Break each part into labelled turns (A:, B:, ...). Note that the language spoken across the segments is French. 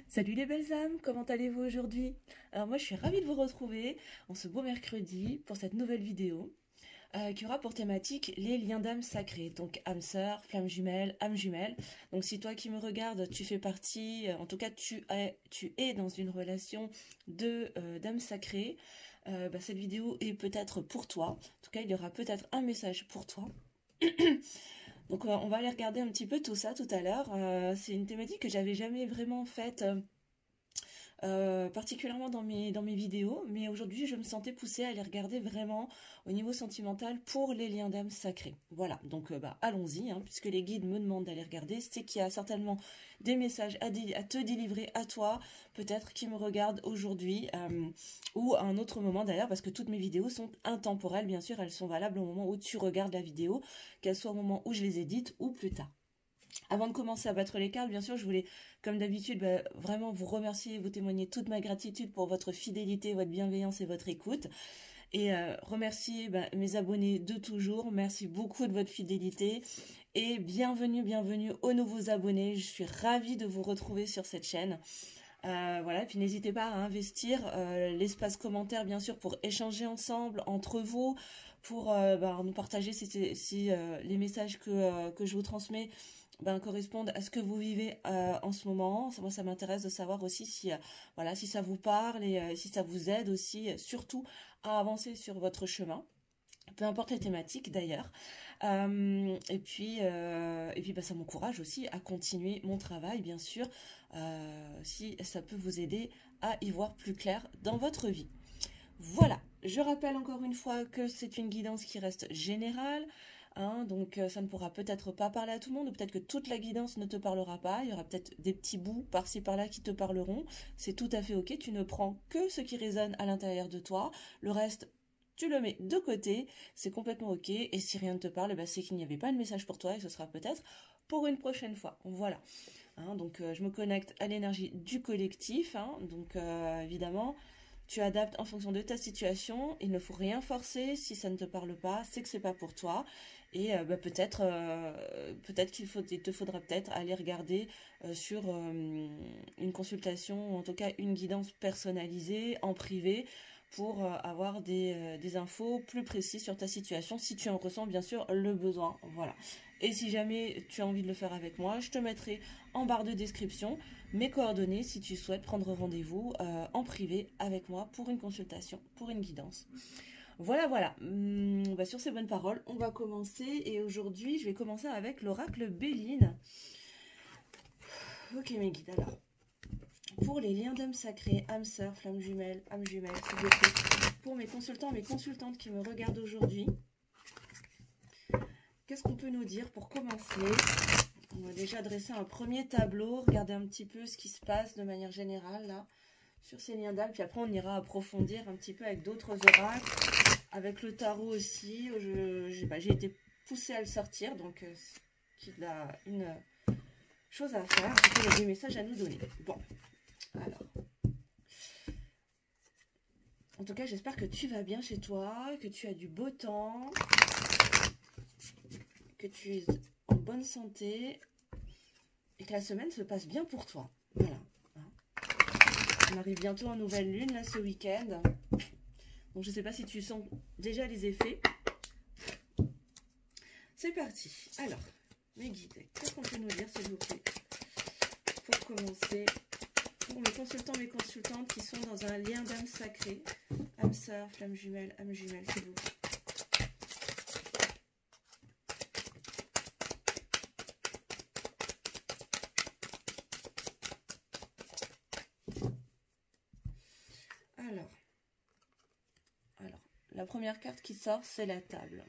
A: Salut les belles âmes, comment allez-vous aujourd'hui? Alors moi je suis ravie de vous retrouver en ce beau mercredi pour cette nouvelle vidéo qui aura pour thématique les liens d'âme sacrés, donc âme sœur, flamme jumelle, âme jumelle. Donc si toi qui me regardes, tu fais partie, en tout cas tu es dans une relation de d'âme sacrée, cette vidéo est peut-être pour toi. En tout cas il y aura peut-être un message pour toi. Donc on va aller regarder un petit peu tout ça tout à l'heure. C'est une thématique que j'avais jamais vraiment faite. Particulièrement dans mes vidéos, mais aujourd'hui je me sentais poussée à les regarder vraiment au niveau sentimental pour les liens d'âme sacrés. Voilà, donc allons-y, hein, puisque les guides me demandent d'aller regarder, c'est qu'il y a certainement des messages à te délivrer à toi, peut-être qui me regardent aujourd'hui, ou à un autre moment d'ailleurs, parce que toutes mes vidéos sont intemporelles, bien sûr, elles sont valables au moment où tu regardes la vidéo, qu'elle soit au moment où je les édite ou plus tard. Avant de commencer à battre les cartes, bien sûr, je voulais, comme d'habitude, vraiment vous remercier, vous témoigner toute ma gratitude pour votre fidélité, votre bienveillance et votre écoute. Et remercier mes abonnés de toujours. Merci beaucoup de votre fidélité. Et bienvenue, bienvenue aux nouveaux abonnés. Je suis ravie de vous retrouver sur cette chaîne. Voilà, et puis n'hésitez pas à investir l'espace commentaire, bien sûr, pour échanger ensemble, entre vous, pour nous partager si les messages que je vous transmets correspondent à ce que vous vivez en ce moment. Moi, ça m'intéresse de savoir aussi si, voilà, si ça vous parle et si ça vous aide aussi, surtout à avancer sur votre chemin. Peu importe les thématiques d'ailleurs. Et puis, ça m'encourage aussi à continuer mon travail, bien sûr, si ça peut vous aider à y voir plus clair dans votre vie. Voilà, je rappelle encore une fois que c'est une guidance qui reste générale, hein, donc ça ne pourra peut-être pas parler à tout le monde, ou peut-être que toute la guidance ne te parlera pas, il y aura peut-être des petits bouts par-ci par-là qui te parleront, c'est tout à fait ok, tu ne prends que ce qui résonne à l'intérieur de toi, le reste tu le mets de côté, c'est complètement ok, et si rien ne te parle, c'est qu'il n'y avait pas de message pour toi, et ce sera peut-être pour une prochaine fois. Voilà. Hein, donc je me connecte à l'énergie du collectif, hein, donc évidemment, tu adaptes en fonction de ta situation. Il ne faut rien forcer. Si ça ne te parle pas, c'est que c'est pas pour toi. Et peut-être il te faudra peut-être aller regarder sur une consultation, ou en tout cas une guidance personnalisée en privé pour avoir des infos plus précises sur ta situation, si tu en ressens bien sûr le besoin. Voilà. Et si jamais tu as envie de le faire avec moi, je te mettrai en barre de description mes coordonnées si tu souhaites prendre rendez-vous en privé avec moi pour une consultation, pour une guidance. Voilà, voilà. Sur ces bonnes paroles, on va commencer. Et aujourd'hui, je vais commencer avec l'oracle Béline. Ok, mes guides, alors. Pour les liens d'âme sacrés, âme sœur, flamme jumelle, s'il vous plaît. Pour mes consultants, mes consultantes qui me regardent aujourd'hui, qu'est-ce qu'on peut nous dire pour commencer? On va déjà dresser un premier tableau, regarder un petit peu ce qui se passe de manière générale là sur ces liens d'âme. Puis après, on ira approfondir un petit peu avec d'autres oracles, avec le tarot aussi. J'ai été poussée à le sortir, donc il a une chose à faire. Il y a des messages à nous donner. Bon, alors. En tout cas, j'espère que tu vas bien chez toi, que tu as du beau temps, que tu es en bonne santé et que la semaine se passe bien pour toi. Voilà. On arrive bientôt en nouvelle lune, là, ce week-end. Donc, je ne sais pas si tu sens déjà les effets. C'est parti. Alors, mes guides, qu'est-ce qu'on peut nous dire, s'il vous plaît, pour commencer, pour mes consultants, mes consultantes qui sont dans un lien d'âme sacré, âme sœur, flamme jumelle, s'il vous plaît. Alors, la première carte qui sort, c'est la table.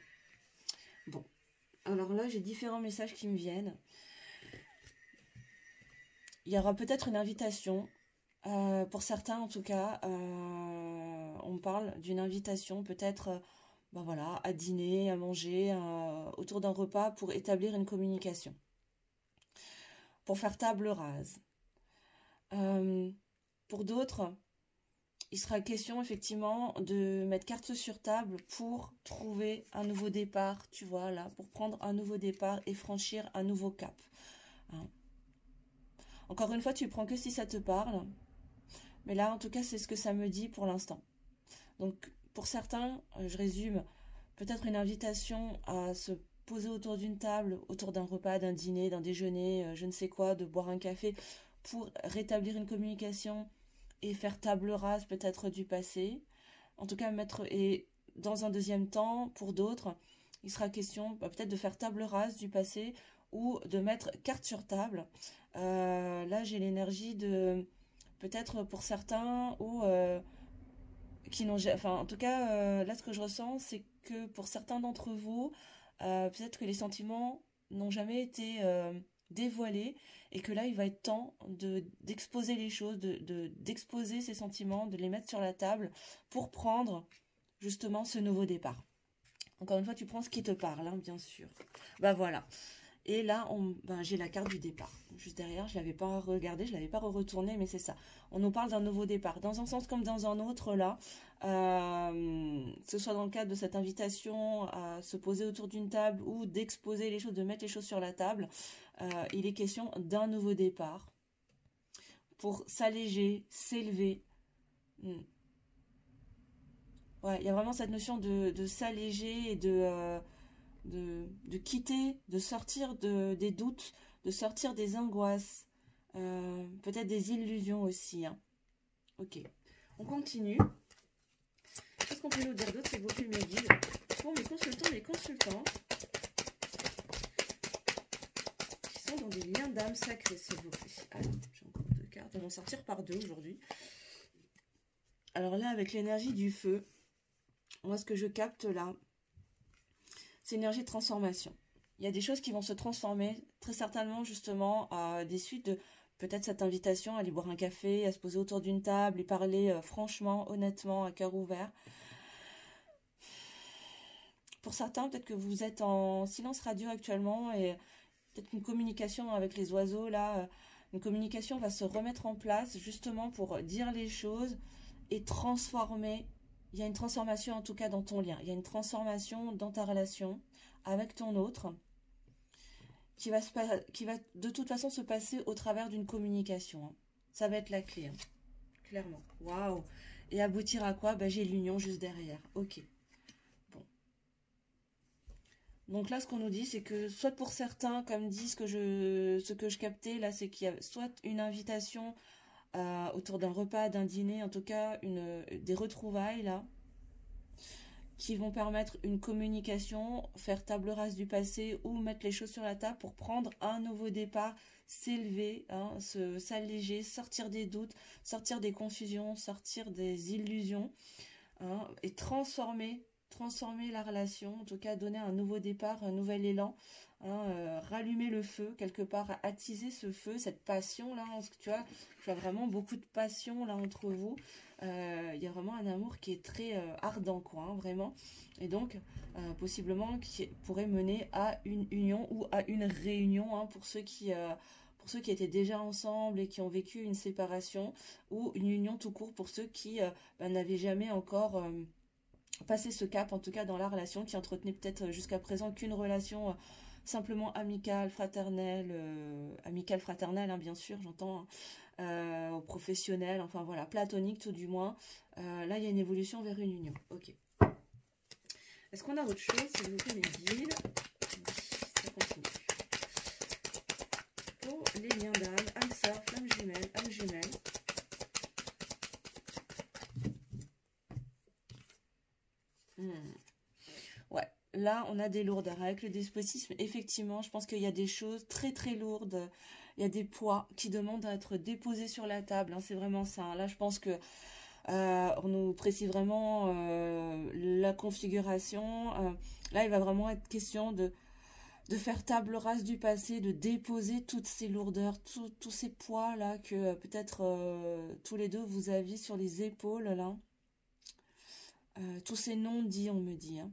A: Bon, alors là, j'ai différents messages qui me viennent. Il y aura peut-être une invitation. Pour certains, en tout cas, on parle d'une invitation peut-être voilà, à dîner, à manger, autour d'un repas pour établir une communication, pour faire table rase. Pour d'autres, il sera question effectivement de mettre carte sur table pour trouver un nouveau départ, tu vois, là, pour prendre un nouveau départ et franchir un nouveau cap. Hein. Encore une fois, tu prends que si ça te parle. Mais là, en tout cas, c'est ce que ça me dit pour l'instant. Donc, pour certains, je résume, peut-être une invitation à se poser autour d'une table, autour d'un repas, d'un dîner, d'un déjeuner, je ne sais quoi, de boire un café, pour rétablir une communication et faire table rase peut-être du passé. En tout cas, et dans un deuxième temps, pour d'autres, il sera question peut-être de faire table rase du passé ou de mettre carte sur table. Là, j'ai l'énergie de peut-être pour certains ou qui n'ont, enfin, en tout cas, là, ce que je ressens, c'est que pour certains d'entre vous, peut-être que les sentiments n'ont jamais été dévoilés et que là, il va être temps d'exposer les choses, d'exposer ces sentiments, de les mettre sur la table pour prendre justement ce nouveau départ. Encore une fois, tu prends ce qui te parle, hein, bien sûr. Bah voilà. Et là, j'ai la carte du départ. Juste derrière, je ne l'avais pas regardée, je ne l'avais pas retournée, mais c'est ça. On nous parle d'un nouveau départ. Dans un sens comme dans un autre, là, que ce soit dans le cadre de cette invitation à se poser autour d'une table ou d'exposer les choses, de mettre les choses sur la table, il est question d'un nouveau départ pour s'alléger, s'élever. Ouais, il y a vraiment cette notion de s'alléger et de quitter, de sortir des doutes, de sortir des angoisses, peut-être des illusions aussi. Hein. Ok, on continue. Qu'est-ce qu'on peut nous dire d'autre, s'il vous plaît, mes guides? Pour mes consultants, qui sont dans des liens d'âme sacrés, s'il vous plaît. Alors, j'ai encore deux cartes, elles vont sortir par deux aujourd'hui. Alors là, avec l'énergie du feu, moi, ce que je capte là, c'est l'énergie de transformation. Il y a des choses qui vont se transformer, très certainement, justement, à des suites de peut-être cette invitation à aller boire un café, à se poser autour d'une table et parler franchement, honnêtement, à cœur ouvert. Pour certains, peut-être que vous êtes en silence radio actuellement et peut-être une communication avec les oiseaux, là, une communication va se remettre en place justement pour dire les choses et transformer. Il y a une transformation en tout cas dans ton lien. Il y a une transformation dans ta relation avec ton autre qui va de toute façon se passer au travers d'une communication. Hein. Ça va être la clé, hein. Clairement. Waouh. Et aboutir à quoi? J'ai l'union juste derrière. Ok. Bon. Donc là, ce qu'on nous dit, c'est que soit pour certains, comme dit ce que je captais, là, c'est qu'il y a soit une invitation autour d'un repas, d'un dîner, en tout cas des retrouvailles là, qui vont permettre une communication, faire table rase du passé ou mettre les choses sur la table pour prendre un nouveau départ, s'élever, hein, s'alléger, sortir des doutes, sortir des confusions, sortir des illusions, hein, et transformer la relation, en tout cas donner un nouveau départ, un nouvel élan, hein, rallumer le feu, quelque part, attiser ce feu, cette passion là, tu as vraiment beaucoup de passion là entre vous. Il y a vraiment un amour qui est très ardent, quoi, hein, vraiment. Et donc, possiblement, qui pourrait mener à une union ou à une réunion, hein, pour ceux qui étaient déjà ensemble et qui ont vécu une séparation, ou une union tout court pour ceux qui n'avaient jamais encore passé ce cap, en tout cas dans la relation, qui entretenait peut-être jusqu'à présent qu'une relation simplement amicale, fraternelle, hein, bien sûr, j'entends, professionnelle, enfin voilà, platonique tout du moins. Là, il y a une évolution vers une union. Ok. Est-ce qu'on a autre chose, s'il vous plaît, mes guides? Ça continue. Pour les liens d'âme, âme sœur, flamme jumelle, âme jumelle. Ouais, là, on a des lourdeurs. Avec le despotisme, effectivement, je pense qu'il y a des choses très très lourdes. Il y a des poids qui demandent à être déposés sur la table. Hein, c'est vraiment ça. Hein. Là, je pense que on nous précise vraiment la configuration. Là, il va vraiment être question de faire table rase du passé, de déposer toutes ces lourdeurs, tous ces poids là que peut-être tous les deux vous aviez sur les épaules là. Tous ces non-dits, on me dit. Hein.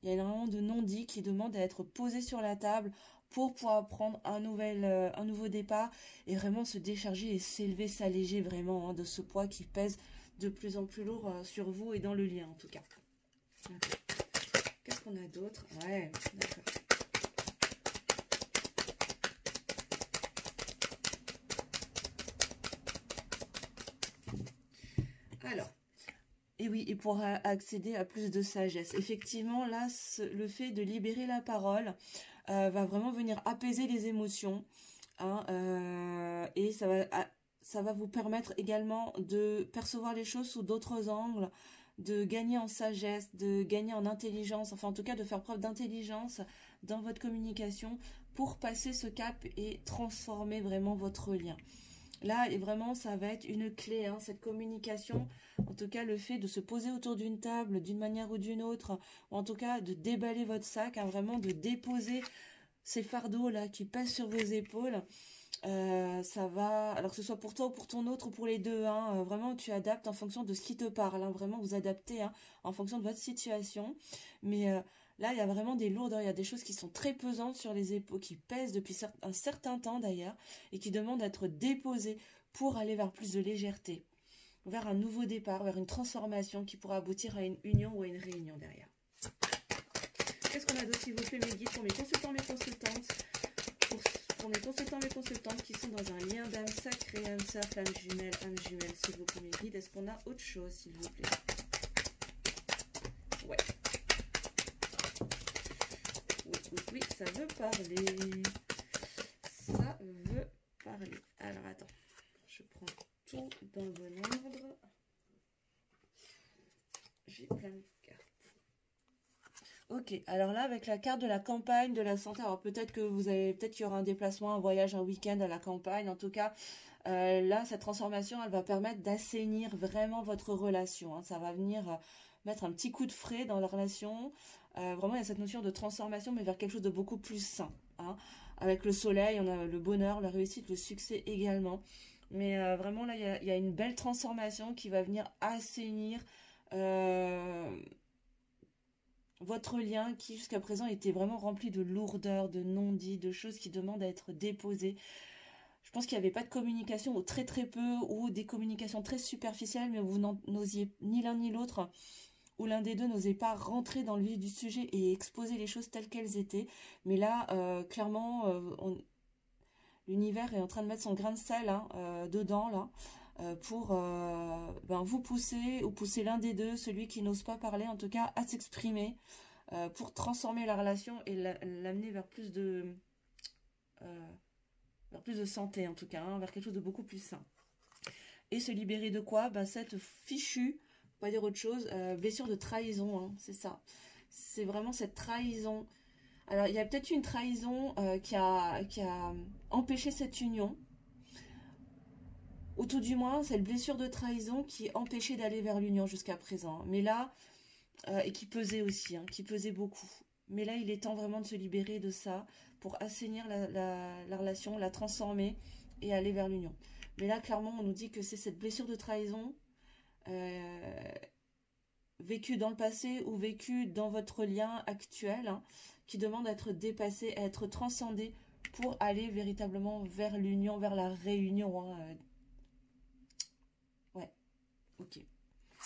A: Il y a énormément de non-dits qui demandent à être posés sur la table pour pouvoir prendre un nouveau départ et vraiment se décharger et s'élever, s'alléger vraiment, hein, de ce poids qui pèse de plus en plus lourd sur vous et dans le lien en tout cas. Qu'est-ce qu'on a d'autre? Ouais, d'accord. Et oui, et pour accéder à plus de sagesse. Effectivement, là, le fait de libérer la parole va vraiment venir apaiser les émotions, hein, et ça va vous permettre également de percevoir les choses sous d'autres angles, de gagner en sagesse, de gagner en intelligence, enfin en tout cas de faire preuve d'intelligence dans votre communication pour passer ce cap et transformer vraiment votre lien. Là, et vraiment, ça va être une clé, hein, cette communication. En tout cas, le fait de se poser autour d'une table, d'une manière ou d'une autre, ou en tout cas de déballer votre sac, hein, vraiment de déposer ces fardeaux-là qui pèsent sur vos épaules. Ça va, alors que ce soit pour toi ou pour ton autre ou pour les deux, hein, vraiment tu adaptes en fonction de ce qui te parle, hein, vraiment vous adaptez, hein, en fonction de votre situation. Mais là, il y a vraiment des lourdeurs, il y a des choses qui sont très pesantes sur les épaules, qui pèsent depuis un certain temps d'ailleurs, et qui demandent d'être déposées pour aller vers plus de légèreté, vers un nouveau départ, vers une transformation qui pourra aboutir à une union ou à une réunion derrière. Qu'est-ce qu'on a d'autre, s'il vous plaît, mes guides, pour mes consultants, mes consultantes, pour mes consultants, mes consultantes qui sont dans un lien d'âme sacrée, âme sœur, flamme jumelle, s'il vous plaît, mes guides, est-ce qu'on a autre chose, s'il vous plaît? Ouais. Oui, ça veut parler. Ça veut parler. Alors, attends. Je prends tout dans le bon ordre. J'ai plein de cartes. Ok, alors là, avec la carte de la campagne, de la santé, alors peut-être qu'il y aura un déplacement, un voyage, un week-end à la campagne. En tout cas, là, cette transformation, elle va permettre d'assainir vraiment votre relation, hein. Ça va venir mettre un petit coup de frais dans la relation. Vraiment, il y a cette notion de transformation, mais vers quelque chose de beaucoup plus sain, hein. Avec le soleil, on a le bonheur, la réussite, le succès également. Mais vraiment, là, il y a une belle transformation qui va venir assainir votre lien qui, jusqu'à présent, était vraiment rempli de lourdeur, de non-dits, de choses qui demandent à être déposées. Je pense qu'il n'y avait pas de communication, ou très très peu, ou des communications très superficielles, mais vous n'osiez ni l'un ni l'autre, ou l'un des deux n'osait pas rentrer dans le vif du sujet et exposer les choses telles qu'elles étaient. Mais là, clairement, l'univers est en train de mettre son grain de sel, hein, dedans, là, pour vous pousser, ou pousser l'un des deux, celui qui n'ose pas parler, en tout cas, à s'exprimer, pour transformer la relation et l'amener vers plus de santé, en tout cas, hein, vers quelque chose de beaucoup plus sain. Et se libérer de quoi? Cette fichue, pas dire autre chose, blessure de trahison, hein, c'est ça. C'est vraiment cette trahison. Alors, il y a peut-être une trahison qui a empêché cette union. Ou tout du moins, cette blessure de trahison qui empêchait d'aller vers l'union jusqu'à présent. Mais là, et qui pesait aussi, hein, qui pesait beaucoup. Mais là, il est temps vraiment de se libérer de ça pour assainir la relation, la transformer et aller vers l'union. Mais là, clairement, on nous dit que c'est cette blessure de trahison vécue dans le passé ou vécue dans votre lien actuel, hein, qui demande à être dépassée, à être transcendée pour aller véritablement vers l'union, vers la réunion, hein. Ouais, ok.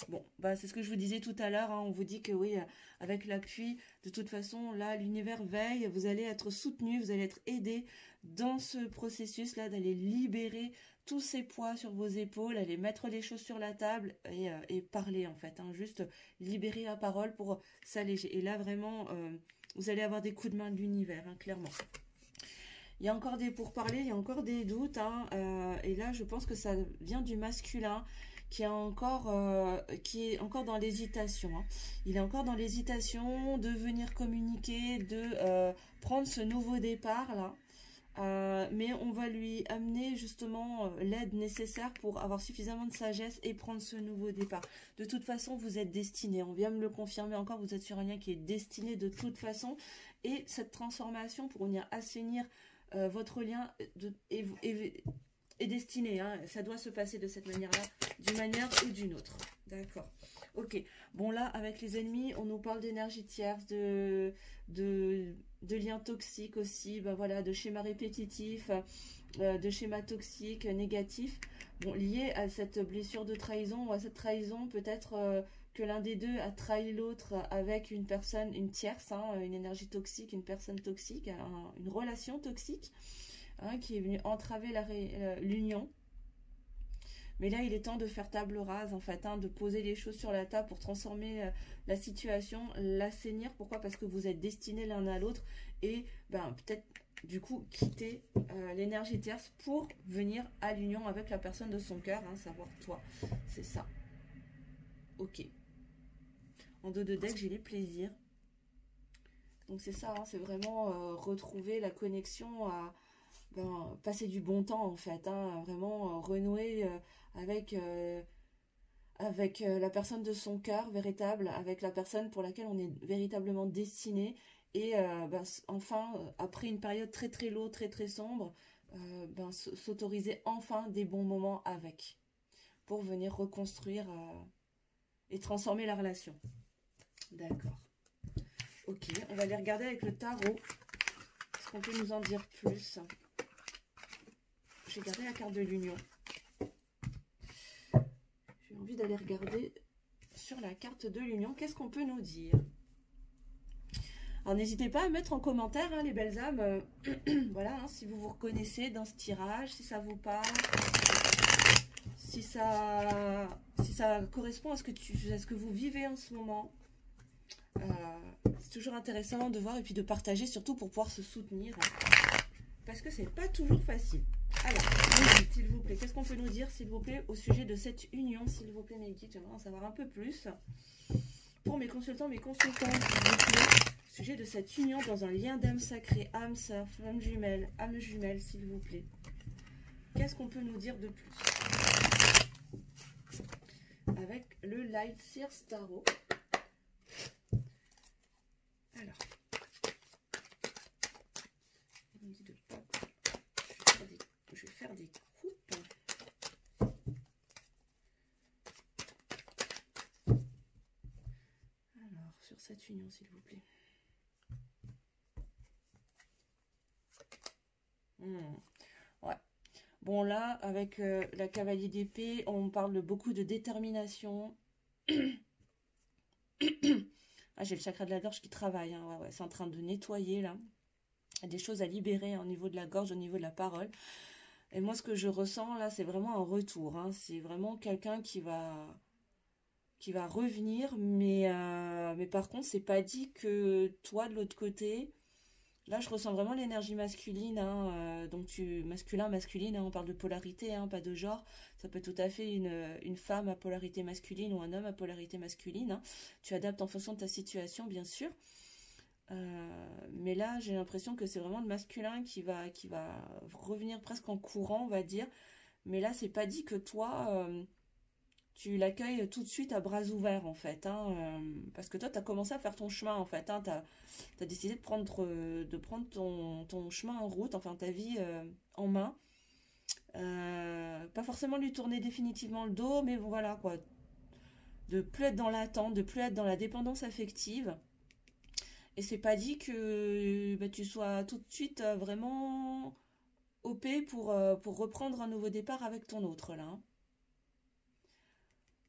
A: Bon, c'est ce que je vous disais tout à l'heure, hein, on vous dit que oui, avec l'appui, de toute façon, là, l'univers veille, vous allez être soutenu, vous allez être aidé dans ce processus-là d'aller libérer tous ces poids sur vos épaules, aller mettre les choses sur la table et parler, en fait, hein, juste libérer la parole pour s'alléger. Et là, vraiment, vous allez avoir des coups de main de l'univers, hein, clairement. Il y a encore des pourparlers, il y a encore des doutes, hein, et là, je pense que ça vient du masculin, qui est encore dans l'hésitation, hein. Il est encore dans l'hésitation de venir communiquer, de prendre ce nouveau départ là. Mais on va lui amener justement l'aide nécessaire pour avoir suffisamment de sagesse et prendre ce nouveau départ. De toute façon, vous êtes destiné. On vient me le confirmer encore, vous êtes sur un lien qui est destiné de toute façon. Et cette transformation pour venir assainir votre lien est destinée, hein. Ça doit se passer de cette manière-là, d'une manière ou d'une autre. D'accord. Ok. Bon, là, avec les ennemis, on nous parle d'énergie tierce, de liens toxiques aussi, voilà, de schémas répétitifs, de schémas toxiques, négatifs, bon, liés à cette blessure de trahison, ou à cette trahison, peut-être que l'un des deux a trahi l'autre avec une personne, une tierce, hein, une énergie toxique, une personne toxique, une relation toxique, hein, qui est venue entraver l'union. Mais là, il est temps de faire table rase, en fait, hein, de poser les choses sur la table pour transformer la situation, l'assainir. Pourquoi? Parce que vous êtes destinés l'un à l'autre et ben, peut-être, du coup, quitter l'énergie tierce pour venir à l'union avec la personne de son cœur, hein, savoir toi. C'est ça. Ok. En dos de deck, j'ai les plaisirs. Donc c'est ça, hein, c'est vraiment retrouver la connexion à passer du bon temps en fait, hein, vraiment renouer avec la personne de son cœur véritable, avec la personne pour laquelle on est véritablement destiné. Et enfin, après une période très très lourde, très très sombre, s'autoriser enfin des bons moments avec, pour venir reconstruire et transformer la relation. D'accord. Ok, on va aller regarder avec le tarot. Est-ce qu'on peut nous en dire plus? J'ai gardé la carte de l'union. J'ai envie d'aller regarder sur la carte de l'union. Qu'est-ce qu'on peut nous dire? Alors n'hésitez pas à mettre en commentaire, hein, les belles âmes, voilà, hein, si vous vous reconnaissez dans ce tirage, si ça vous parle, si ça correspond à ce que vous vivez en ce moment. C'est toujours intéressant de voir et puis de partager, surtout pour pouvoir se soutenir, hein, parce que c'est pas toujours facile. Alors, s'il vous plaît, qu'est-ce qu'on peut nous dire, s'il vous plaît, au sujet de cette union, s'il vous plaît, mes guides? J'aimerais en savoir un peu plus. Pour mes consultants, s'il vous plaît, au sujet de cette union dans un lien d'âme sacrée, âme sœur, flamme jumelle, âme jumelle, s'il vous plaît. Qu'est-ce qu'on peut nous dire de plus? Avec le Light Seers Tarot. Alors, on me dit de pas. Je vais faire des coupes. Alors, sur cette union, s'il vous plaît. Ouais. Bon, là, avec la cavalier d'épée, on parle de beaucoup de détermination. Ah, j'ai le chakra de la gorge qui travaille, hein, ouais, c'est en train de nettoyer, là. Il y a des choses à libérer, hein, au niveau de la gorge, au niveau de la parole. Et moi, ce que je ressens, là, c'est vraiment un retour, hein. C'est vraiment quelqu'un qui va revenir, mais par contre, c'est pas dit que toi, de l'autre côté, là, je ressens vraiment l'énergie masculine, hein, donc masculin, masculine, hein, on parle de polarité, hein, pas de genre. Ça peut être tout à fait une femme à polarité masculine ou un homme à polarité masculine, hein. Tu adaptes en fonction de ta situation, bien sûr. Mais là, j'ai l'impression que c'est vraiment le masculin qui va revenir presque en courant, on va dire. Mais là, c'est pas dit que toi, tu l'accueilles tout de suite à bras ouverts, en fait, hein, parce que toi, tu as commencé à faire ton chemin, en fait, hein, tu as décidé de prendre ton chemin en route, enfin ta vie en main. Pas forcément lui tourner définitivement le dos, mais voilà, quoi. De plus être dans l'attente, de plus être dans la dépendance affective. Et c'est pas dit que tu sois tout de suite vraiment OP pour reprendre un nouveau départ avec ton autre, là, hein.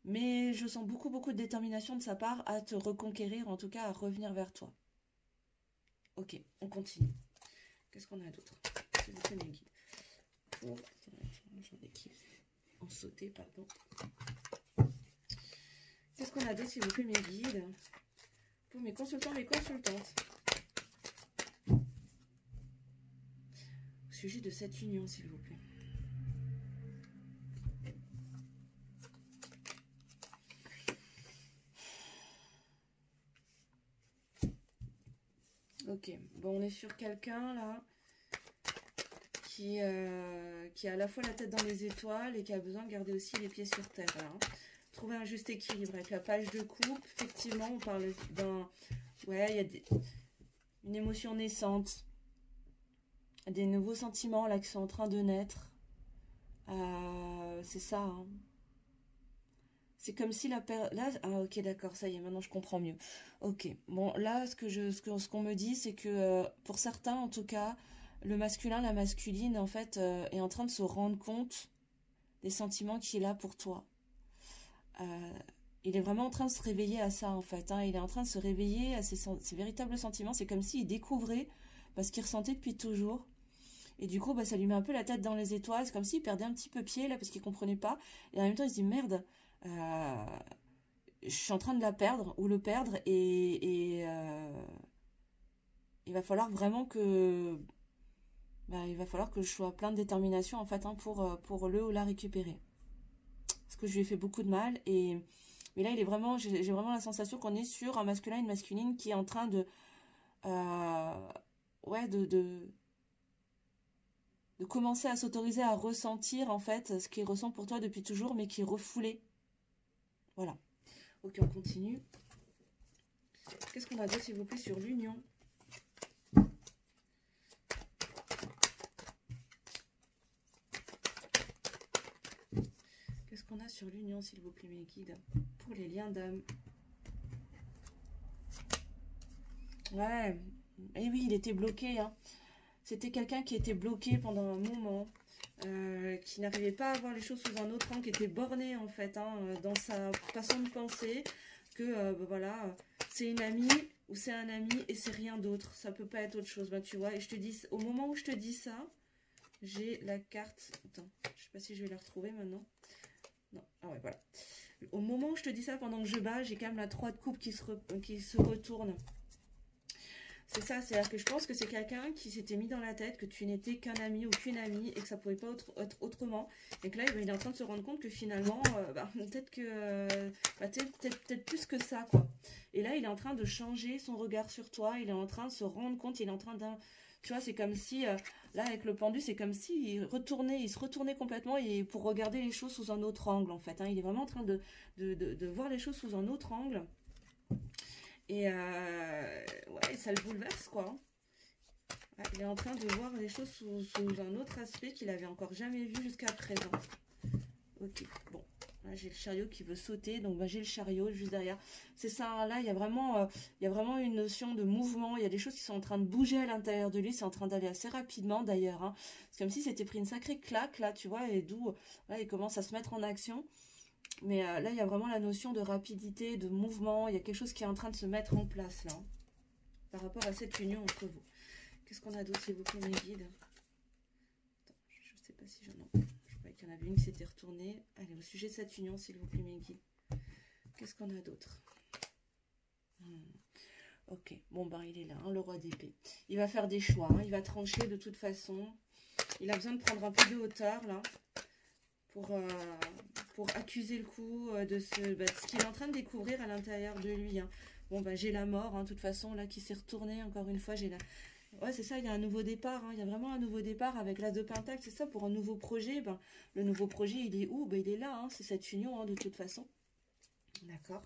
A: Mais je sens beaucoup, beaucoup de détermination de sa part à te reconquérir, en tout cas à revenir vers toi. Ok, on continue. Qu'est-ce qu'on a d'autre? S'il vous plaît, mes guides. J'en ai qui en sauté, pardon. Qu'est-ce qu'on a d'autre, s'il vous plaît, mes guides? Pour mes consultants, mes consultantes. Au sujet de cette union, s'il vous plaît. Ok, bon, on est sur quelqu'un là qui a à la fois la tête dans les étoiles et qui a besoin de garder aussi les pieds sur terre, hein. Trouver un juste équilibre avec la page de coupe. Effectivement, on parle d'un... Ouais, il y a une émotion naissante, des nouveaux sentiments là qui sont en train de naître. C'est ça, hein. C'est comme si là, ah ok, d'accord, ça y est, maintenant je comprends mieux. Ok, bon, là, ce qu'on me dit, c'est que pour certains, en tout cas, le masculin, la masculine, en fait, est en train de se rendre compte des sentiments qu'il a pour toi. Il est vraiment en train de se réveiller à ça, en fait, hein. Il est en train de se réveiller à ses véritables sentiments. C'est comme s'il découvrait ce qu'il ressentait depuis toujours. Et du coup, bah, ça lui met un peu la tête dans les étoiles. C'est comme s'il perdait un petit peu pied, là, parce qu'il comprenait pas. Et en même temps, il se dit, merde, je suis en train de la perdre, ou le perdre, il va falloir vraiment que... Bah, il va falloir que je sois plein de détermination, en fait, hein, pour le ou la récupérer. Parce que je lui ai fait beaucoup de mal, mais là, j'ai vraiment la sensation qu'on est sur un masculin et une masculine qui est en train de... ouais, de commencer à s'autoriser à ressentir, en fait, ce qu'il ressent pour toi depuis toujours, mais qui est refoulé. Voilà. Ok, on continue. Qu'est-ce qu'on a d'autre, s'il vous plaît, sur l'union? Qu'est-ce qu'on a sur l'union, s'il vous plaît, mes guides? Pour les liens d'âme. Ouais. Et oui, il était bloqué, hein. C'était quelqu'un qui était bloqué pendant un moment, qui n'arrivait pas à voir les choses sous un autre angle, qui était borné en fait, hein, dans sa façon de penser, que bah, voilà, c'est une amie ou c'est un ami et c'est rien d'autre, ça peut pas être autre chose, bah, tu vois. Et je te dis, au moment où je te dis ça, j'ai la carte, attends, je sais pas si je vais la retrouver maintenant, non, ah ouais, voilà. Au moment où je te dis ça, pendant que je bats, j'ai quand même la 3 de coupe qui se retourne. C'est ça, c'est-à-dire que je pense que c'est quelqu'un qui s'était mis dans la tête que tu n'étais qu'un ami ou qu'une amie et que ça pouvait pas être autrement. Et que là, il est en train de se rendre compte que finalement, peut-être que peut-être plus que ça, quoi. Et là, il est en train de changer son regard sur toi. Il est en train de se rendre compte. Il est en train d'un, tu vois, c'est comme si là, avec le pendu, c'est comme si il se retournait complètement et pour regarder les choses sous un autre angle, en fait. Hein. Il est vraiment en train de voir les choses sous un autre angle. Et ouais, ça le bouleverse, quoi. Ouais, il est en train de voir les choses sous un autre aspect qu'il avait encore jamais vu jusqu'à présent. Ok, bon. Là, j'ai le chariot qui veut sauter, donc bah, j'ai le chariot juste derrière. C'est ça, là, il y a vraiment une notion de mouvement. Il y a des choses qui sont en train de bouger à l'intérieur de lui. C'est en train d'aller assez rapidement, d'ailleurs. Hein. C'est comme si c'était pris une sacrée claque, là, tu vois, et d'où là, il commence à se mettre en action. Mais là, il y a vraiment la notion de rapidité, de mouvement. Il y a quelque chose qui est en train de se mettre en place, là, hein, par rapport à cette union entre vous. Qu'est-ce qu'on a d'autre, s'il vous plaît, mes guides? Attends, je ne sais pas si j'en ai. Je croyais qu'il y en avait une qui s'était retournée. Allez, au sujet de cette union, s'il vous plaît, mes guides. Qu'est-ce qu'on a d'autre? Ok, bon, ben, il est là, hein, le roi d'épée. Il va faire des choix, hein, il va trancher de toute façon. Il a besoin de prendre un peu de hauteur, là, pour accuser le coup de ce qu'il est en train de découvrir à l'intérieur de lui. Hein. Bon, bah, j'ai la mort, hein, de toute façon, là, qui s'est retournée, encore une fois, j'ai la... Ouais, c'est ça, il y a un nouveau départ, hein, il y a vraiment un nouveau départ avec l'As de Pentacle, c'est ça, pour un nouveau projet, ben, le nouveau projet, il est où? Ben, il est là, hein, c'est cette union, hein, de toute façon. D'accord.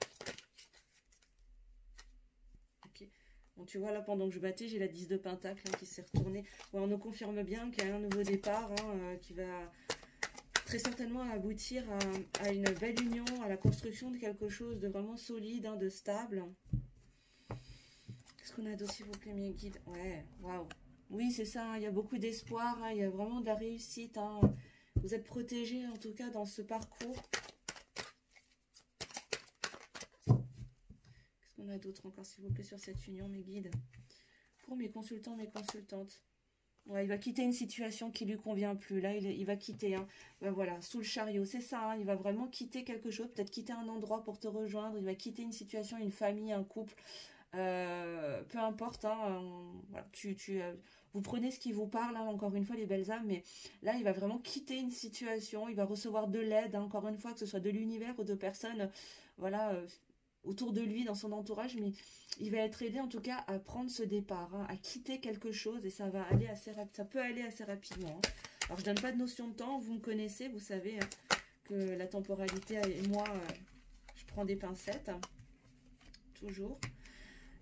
A: Ok. Bon, tu vois, là, pendant que je battais, j'ai la 10 de Pentacle hein, qui s'est retournée. Ouais, on nous confirme bien qu'il y a un nouveau départ hein, qui va... très certainement aboutir à une belle union, à la construction de quelque chose de vraiment solide, hein, de stable. Qu'est-ce qu'on a d'autre, s'il vous plaît, mes guides? Ouais, waouh. Oui, c'est ça, hein, il y a beaucoup d'espoir, hein, il y a vraiment de la réussite. Hein. Vous êtes protégés, en tout cas, dans ce parcours. Qu'est-ce qu'on a d'autre encore, s'il vous plaît, sur cette union, mes guides? Pour mes consultants, mes consultantes. Ouais, il va quitter une situation qui lui convient plus. Là, il va quitter. Hein. Ben voilà, sous le chariot, c'est ça. Hein, il va vraiment quitter quelque chose, peut-être quitter un endroit pour te rejoindre. Il va quitter une situation, une famille, un couple. Peu importe. Hein, voilà, vous prenez ce qui vous parle, hein, encore une fois, les belles âmes. Mais là, il va vraiment quitter une situation. Il va recevoir de l'aide, hein, encore une fois, que ce soit de l'univers ou de personnes. Voilà. Autour de lui, dans son entourage, mais il va être aidé en tout cas à prendre ce départ, hein, à quitter quelque chose et ça va aller ça peut aller assez rapidement. Hein. Alors je donne pas de notion de temps, vous me connaissez, vous savez hein, que la temporalité et moi, je prends des pincettes, hein, toujours.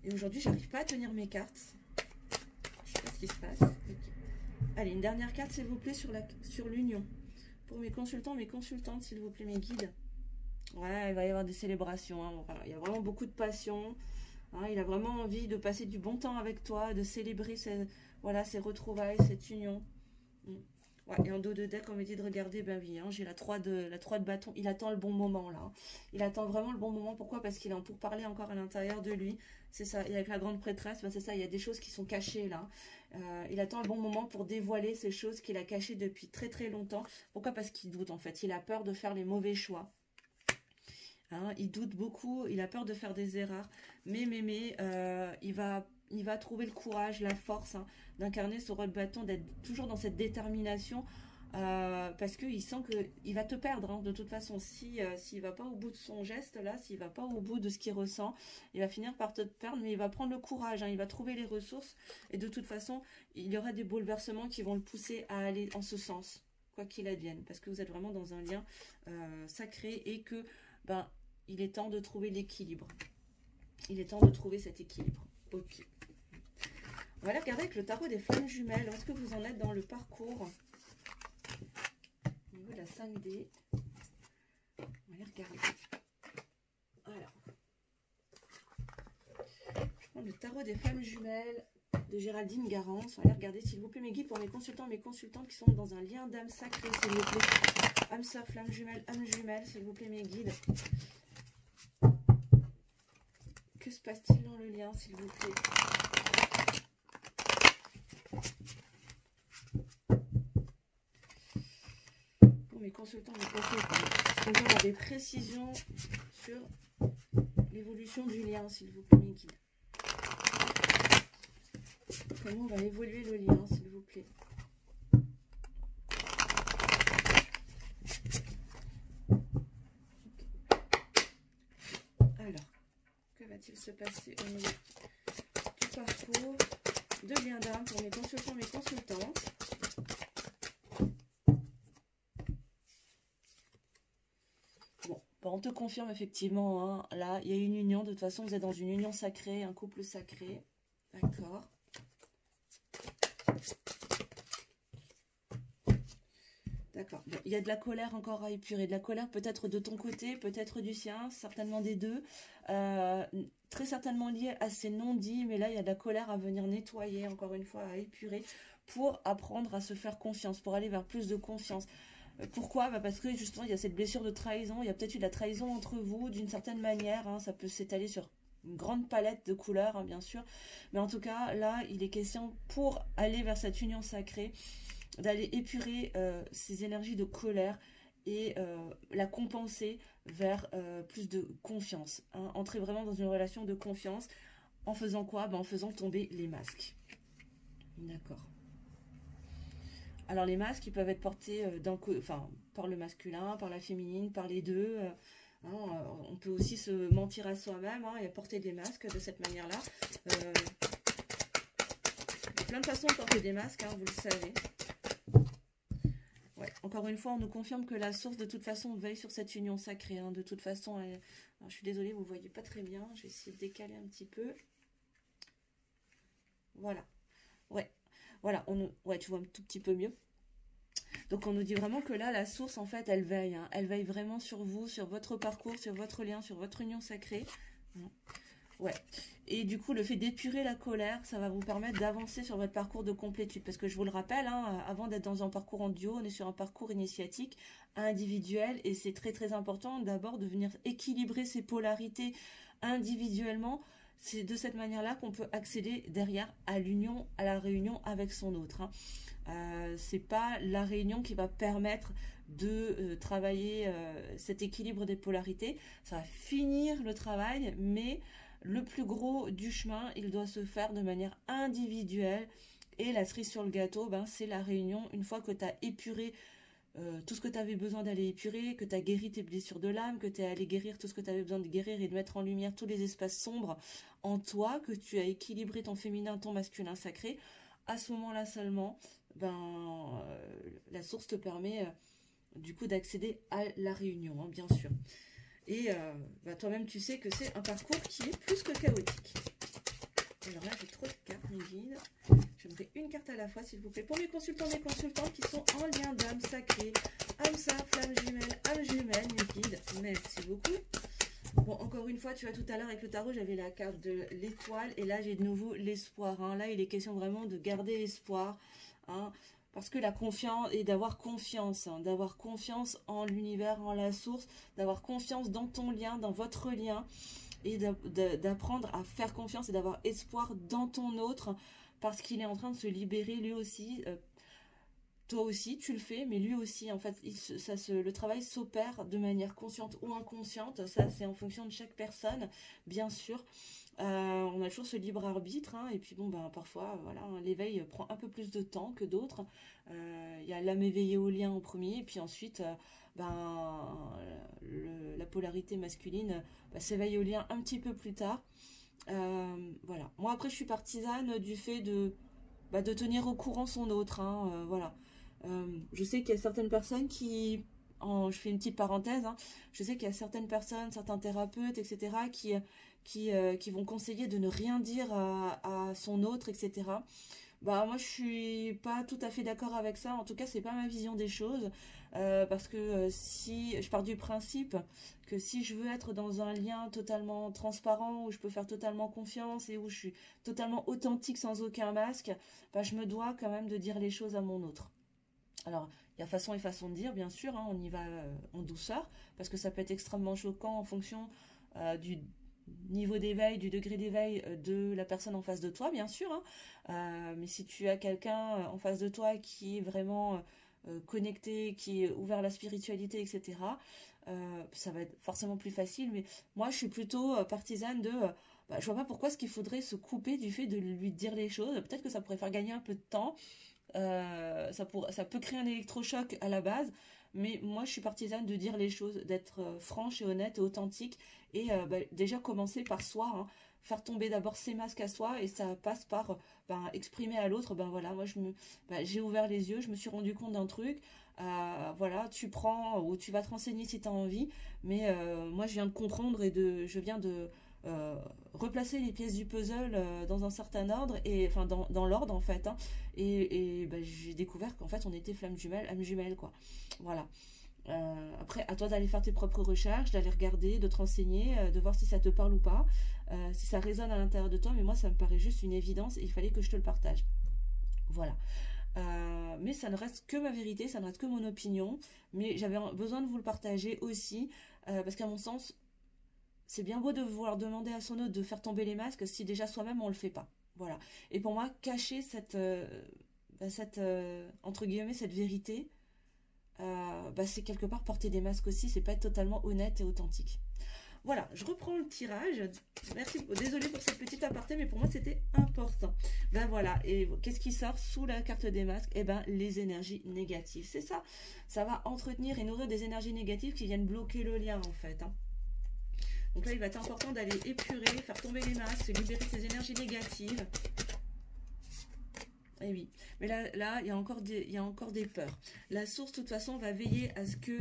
A: Et aujourd'hui, j'arrive pas à tenir mes cartes. Je sais pas ce qui se passe. Okay. Allez, une dernière carte s'il vous plaît sur l'union. Pour mes consultants, mes consultantes, s'il vous plaît, mes guides. Ouais, il va y avoir des célébrations. Hein. Voilà, il y a vraiment beaucoup de passion. Hein. Il a vraiment envie de passer du bon temps avec toi, de célébrer ces retrouvailles, cette union. Ouais, et en dos de deck, on me dit de regarder, ben oui, hein, j'ai la 3 de bâton. Il attend le bon moment là. Hein. Il attend vraiment le bon moment. Pourquoi? Parce qu'il est en pourparler encore à l'intérieur de lui. C'est ça. Et avec la grande prêtresse, ben c'est ça. Il y a des choses qui sont cachées là. Il attend le bon moment pour dévoiler ces choses qu'il a cachées depuis très très longtemps. Pourquoi? Parce qu'il doute en fait. Il a peur de faire les mauvais choix. Hein, il doute beaucoup, il a peur de faire des erreurs. Mais il va trouver le courage, la force hein, d'incarner ce rôle de bâton, d'être toujours dans cette détermination. Parce qu'il sent qu'il va te perdre hein, de toute façon. S'il va pas au bout de son geste là, s'il va pas au bout de ce qu'il ressent, il va finir par te perdre, mais il va prendre le courage, hein, il va trouver les ressources et de toute façon, il y aura des bouleversements qui vont le pousser à aller en ce sens, quoi qu'il advienne, parce que vous êtes vraiment dans un lien sacré et que ben, il est temps de trouver l'équilibre. Il est temps de trouver cet équilibre. Ok. On va aller regarder avec le tarot des flammes jumelles. Où est-ce que vous en êtes dans le parcours? Au niveau de la 5D. On va aller regarder. Alors. Je prends le tarot des flammes jumelles de Géraldine Garance. On va aller regarder, s'il vous plaît, mes guides pour mes consultantes qui sont dans un lien d'âme sacrée, s'il vous plaît. Âme sœur, flamme jumelle, âme jumelle, s'il vous plaît, mes guides. Que se passe-t-il dans le lien, s'il vous plaît? Pour mes consultants, est-ce qu'on peut avoir des précisions sur l'évolution du lien, s'il vous plaît, mes guides? Comment va évoluer le lien, s'il vous plaît? Alors, que va-t-il se passer au niveau du parcours de lien d'âme pour mes consultants, mes consultantes? Bon, on te confirme effectivement, hein, là, il y a une union. De toute façon, vous êtes dans une union sacrée, un couple sacré. D'accord. D'accord. Bon, il y a de la colère encore à épurer. De la colère peut-être de ton côté, peut-être du sien, certainement des deux. Très certainement lié à ces non-dits, mais là, il y a de la colère à venir nettoyer, encore une fois, à épurer, pour apprendre à se faire confiance, pour aller vers plus de confiance. Pourquoi? Parce que justement, il y a cette blessure de trahison. Il y a peut-être eu de la trahison entre vous, d'une certaine manière. Hein, ça peut s'étaler sur une grande palette de couleurs, hein, bien sûr. Mais en tout cas, là, il est question, pour aller vers cette union sacrée, d'aller épurer ces énergies de colère et la compenser vers plus de confiance. Hein. Entrer vraiment dans une relation de confiance en faisant quoi? En faisant tomber les masques. D'accord. Alors les masques, ils peuvent être portés par le masculin, par la féminine, par les deux. Hein, on peut aussi se mentir à soi-même hein, et porter des masques de cette manière-là. Il y a plein de façons de porter des masques, hein, vous le savez. Ouais. Encore une fois, on nous confirme que la source, de toute façon, veille sur cette union sacrée. Hein. De toute façon, alors, je suis désolée, vous ne voyez pas très bien. Je vais essayer de décaler un petit peu. Voilà. Ouais. Voilà, ouais, tu vois un tout petit peu mieux. Donc, on nous dit vraiment que là, la source, en fait, elle veille. Hein. Elle veille vraiment sur vous, sur votre parcours, sur votre lien, sur votre union sacrée. Ouais. Et du coup, le fait d'épurer la colère, ça va vous permettre d'avancer sur votre parcours de complétude. Parce que je vous le rappelle, hein, avant d'être dans un parcours en duo, on est sur un parcours initiatique individuel. Et c'est très très important d'abord de venir équilibrer ces polarités individuellement. C'est de cette manière-là qu'on peut accéder derrière à l'union, à la réunion avec son autre. Hein. C'est pas la réunion qui va permettre de travailler cet équilibre des polarités. Ça va finir le travail, mais le plus gros du chemin, il doit se faire de manière individuelle. Et la cerise sur le gâteau, c'est la réunion. Une fois que tu as épuré tout ce que tu avais besoin d'aller épurer, que tu as guéri tes blessures de l'âme, que tu es allé guérir tout ce que tu avais besoin de guérir et de mettre en lumière tous les espaces sombres en toi, que tu as équilibré ton féminin, ton masculin sacré, à ce moment-là seulement, la source te permet du coup d'accéder à la réunion, hein, bien sûr. Et toi-même, tu sais que c'est un parcours qui est plus que chaotique. Alors là, j'ai trop de cartes, mes guides. J'aimerais une carte à la fois, s'il vous plaît. Pour mes consultants, mes consultantes qui sont en lien d'âme sacrée, âme sœur, flamme jumelle, mes guides. Merci beaucoup. Bon, encore une fois, tu vois, tout à l'heure avec le tarot, j'avais la carte de l'étoile. Et là, j'ai de nouveau l'espoir. Hein. Là, il est question vraiment de garder l'espoir. Hein. Parce que la confiance, et d'avoir confiance, hein, d'avoir confiance en l'univers, en la source, d'avoir confiance dans ton lien, dans votre lien, et d'apprendre à faire confiance et d'avoir espoir dans ton autre, parce qu'il est en train de se libérer lui aussi. Toi aussi, tu le fais, mais lui aussi, en fait, le travail s'opère de manière consciente ou inconsciente. Ça, c'est en fonction de chaque personne, bien sûr. On a toujours ce libre arbitre, hein, et puis bon, ben, parfois, voilà, hein, l'éveil prend un peu plus de temps que d'autres. Il y a l'âme éveillée au lien en premier, et puis ensuite, ben, la polarité masculine s'éveille au lien un petit peu plus tard. Voilà. Moi, après, je suis partisane du fait de tenir au courant son autre, hein, voilà. Je sais qu'il y a certaines personnes je fais une petite parenthèse, hein, je sais qu'il y a certaines personnes, certains thérapeutes, etc., qui vont conseiller de ne rien dire à son autre, etc. Bah moi je suis pas tout à fait d'accord avec ça. En tout cas c'est pas ma vision des choses. Parce que si je pars du principe que si je veux être dans un lien totalement transparent où je peux faire totalement confiance et où je suis totalement authentique sans aucun masque, bah je me dois quand même de dire les choses à mon autre. Alors, il y a façon et façon de dire, bien sûr, hein, on y va en douceur, parce que ça peut être extrêmement choquant en fonction du niveau d'éveil, du degré d'éveil de la personne en face de toi, bien sûr. Hein. Mais si tu as quelqu'un en face de toi qui est vraiment connecté, qui est ouvert à la spiritualité, etc., ça va être forcément plus facile. Mais moi, je suis plutôt partisane de... bah, je vois pas pourquoi est-ce qu'il faudrait se couper du fait de lui dire les choses. Peut-être que ça pourrait faire gagner un peu de temps. Ça peut créer un électrochoc à la base, mais moi je suis partisane de dire les choses, d'être franche et honnête et authentique, et déjà commencer par soi, hein, faire tomber d'abord ses masques à soi, et ça passe par exprimer à l'autre, ben voilà, j'ai ouvert les yeux, je me suis rendu compte d'un truc, voilà, tu prends ou tu vas te renseigner si tu as envie, mais moi je viens de comprendre je viens de replacer les pièces du puzzle dans un certain ordre, et enfin dans l'ordre en fait, hein, et j'ai découvert qu'en fait on était flammes jumelles, âmes jumelles, quoi. Voilà. Après, à toi d'aller faire tes propres recherches, d'aller regarder, de te renseigner, de voir si ça te parle ou pas, si ça résonne à l'intérieur de toi, mais moi ça me paraît juste une évidence et il fallait que je te le partage. Voilà. Mais ça ne reste que ma vérité, ça ne reste que mon opinion, mais j'avais besoin de vous le partager aussi, parce qu'à mon sens, c'est bien beau de vouloir demander à son autre de faire tomber les masques si déjà soi-même on le fait pas. Voilà. Et pour moi, cacher entre guillemets, cette vérité, c'est quelque part porter des masques aussi, c'est pas être totalement honnête et authentique. Voilà, je reprends le tirage. Merci, désolée pour cette petite aparté, mais pour moi c'était important. Ben voilà, et qu'est-ce qui sort sous la carte des masques? Eh ben, les énergies négatives. C'est ça, ça va entretenir et nourrir des énergies négatives qui viennent bloquer le lien en fait. Hein. Donc là, il va être important d'aller épurer, faire tomber les masques, se libérer de ces énergies négatives. Et oui, mais là il y a encore des peurs. La source, de toute façon, va veiller à ce que